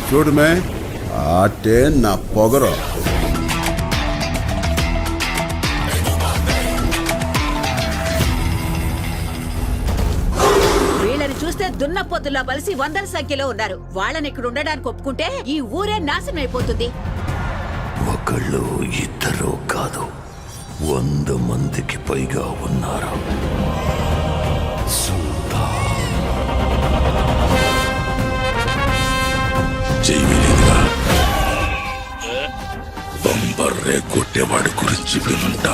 చూడమే ఆటే నా పొగరు. వీళ్ళని చూస్తే దున్నపోతులా బలిసి వందల సంఖ్యలో ఉన్నారు. వాళ్ళని ఇక్కడ ఉండడానికి ఒప్పుకుంటే ఈ ఊరే నాశనం అయిపోతుంది. ఒకళ్ళు ఇద్దరు కాదు, 100 మందికి పైగా ఉన్నారు. చేయలేదుగా. బంబర్రే కొట్టేవాడి గురించి వినుంటా,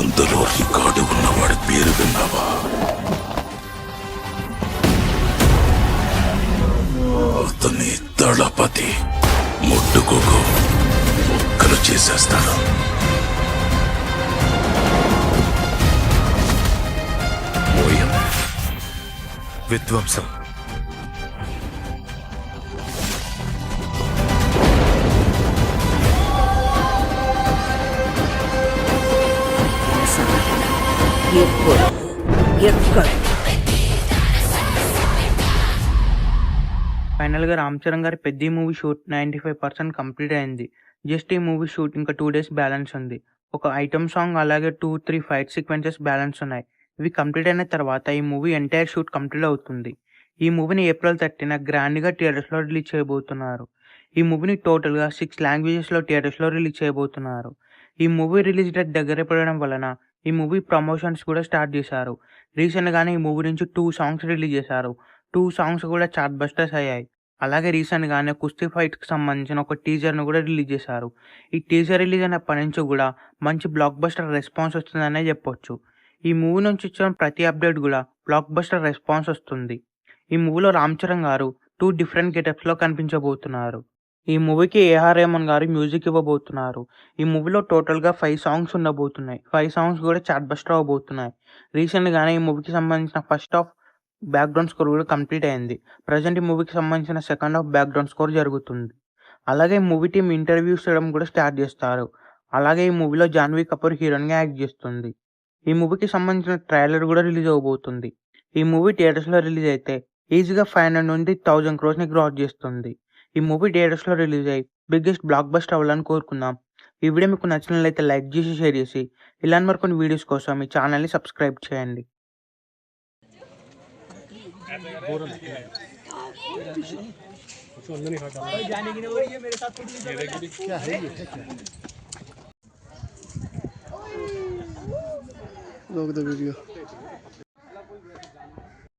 అందులో రికార్డు ఉన్నవాడి పేరు విన్నావా? అతని దళపతి. ముట్టుకోకు, ఒక్కలు చేసేస్తాడు. మోయం, విధ్వంసం. ఎప్పుడు ఎక్కడ ఫైనల్ గా రామ్ చరణ్ గారి పెద్ద మూవీ షూట్ 95% కంప్లీట్ అయింది. జస్ట్ ఈ మూవీ షూట్ ఇంకా 2 days బ్యాలెన్స్ ఉంది. ఒక ఐటమ్ సాంగ్ అలాగే 2-3 ఫైట్ సీక్వెన్సెస్ బ్యాలెన్స్ ఉన్నాయి. ఇవి కంప్లీట్ అయిన తర్వాత ఈ మూవీ ఎంటైర్ షూట్ కంప్లీట్ అవుతుంది. ఈ మూవీని April 30న గ్రాండ్ గా థియేటర్స్ లో రిలీజ్ చేయబోతున్నారు. ఈ మూవీని టోటల్ గా 6 లాంగ్వేజెస్ లో థియేటర్స్ లో రిలీజ్ చేయబోతున్నారు. ఈ మూవీ రిలీజ్ డేట్ దగ్గర పడడం వలన ఈ మూవీ ప్రమోషన్స్ కూడా స్టార్ట్ చేశారు. రీసెంట్ గానే ఈ మూవీ నుంచి 2 సాంగ్స్ రిలీజ్ చేశారు. 2 సాంగ్స్ కూడా చార్ట్ బస్టర్స్ అయ్యాయి. అలాగే రీసెంట్ గానే కుస్తీ ఫైట్ కి సంబంధించిన ఒక టీజర్ ను కూడా రిలీజ్ చేశారు. ఈ టీజర్ రిలీజ్ అయినప్పటి నుంచి కూడా మంచి బ్లాక్ బస్టర్ రెస్పాన్స్ వస్తుందనే చెప్పొచ్చు. ఈ మూవీ నుంచి వచ్చిన ప్రతి అప్డేట్ కూడా బ్లాక్ బస్టర్ రెస్పాన్స్ వస్తుంది. ఈ మూవీలో రామ్ చరణ్ గారు 2 డిఫరెంట్ గెటప్స్ లో కనిపించబోతున్నారు. ఈ మూవీకి ఏఆర్ రెహమాన్ గారు మ్యూజిక్ ఇవ్వబోతున్నారు. ఈ మూవీలో టోటల్ గా 5 సాంగ్స్ ఉండబోతున్నాయి. 5 సాంగ్స్ కూడా చార్ట్ బస్టర్ అవబోతున్నాయి. రీసెంట్ గానే ఈ మూవీకి సంబంధించిన ఫస్ట్ హాఫ్ బ్యాక్గ్రౌండ్ స్కోర్ కూడా కంప్లీట్ అయింది. ప్రజెంట్ ఈ మూవీకి సంబంధించిన సెకండ్ హాఫ్ బ్యాక్గ్రౌండ్ స్కోర్ జరుగుతుంది. అలాగే మూవీ టీమ్ ఇంటర్వ్యూస్ చేయడం కూడా స్టార్ట్ చేస్తారు. అలాగే ఈ మూవీలో జాన్వీ కపూర్ హీరోయిన్ గా యాక్ట్ చేస్తుంది. ఈ మూవీకి సంబంధించిన ట్రైలర్ కూడా రిలీజ్ అవబోతుంది. ఈ మూవీ థియేటర్స్ లో రిలీజ్ అయితే ఈజీగా 500 నుండి 1000 crores ని క్రాస్ చేస్తుంది. ఈ మూవీ థియేటర్స్ లో రిలీజ్ అయ్యి బిగ్గెస్ట్ బ్లాక్ బస్టర్ అవ్వాలని కోరుకుందాం. ఈ వీడియో మీకు నచ్చినట్లయితే లైక్ చేసి షేర్ చేసి ఇలాంటి మరికొన్ని వీడియోస్ కోసం ఈ ఛానల్ ని సబ్స్క్రైబ్ చేయండి. रोक दो वीडियो।